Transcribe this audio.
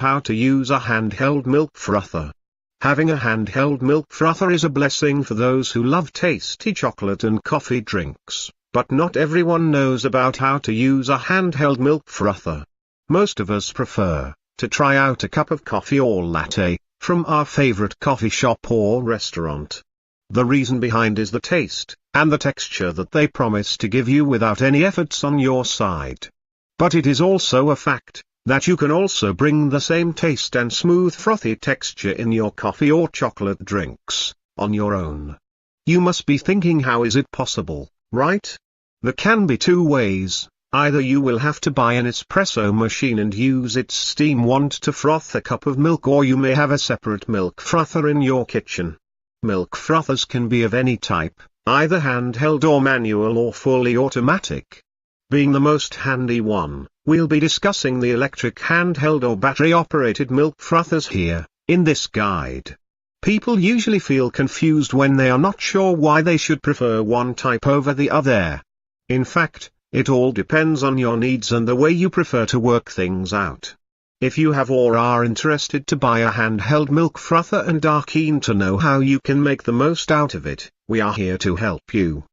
how to use a handheld milk frother. Having a handheld milk frother is a blessing for those who love tasty chocolate and coffee drinks, but not everyone knows about how to use a handheld milk frother. Most of us prefer to try out a cup of coffee or latte from our favorite coffee shop or restaurant. The reason behind is the taste and the texture that they promise to give you without any efforts on your side. But it is also a fact that you can also bring the same taste and smooth frothy texture in your coffee or chocolate drinks on your own. You must be thinking, how is it possible, right? There can be two ways. Either you will have to buy an espresso machine and use its steam wand to froth a cup of milk, or you may have a separate milk frother in your kitchen. Milk frothers can be of any type, either handheld or manual or fully automatic. Being the most handy one, we'll be discussing the electric handheld or battery-operated milk frothers here, in this guide. People usually feel confused when they are not sure why they should prefer one type over the other. In fact, it all depends on your needs and the way you prefer to work things out. If you have or are interested to buy a handheld milk frother and are keen to know how you can make the most out of it, we are here to help you.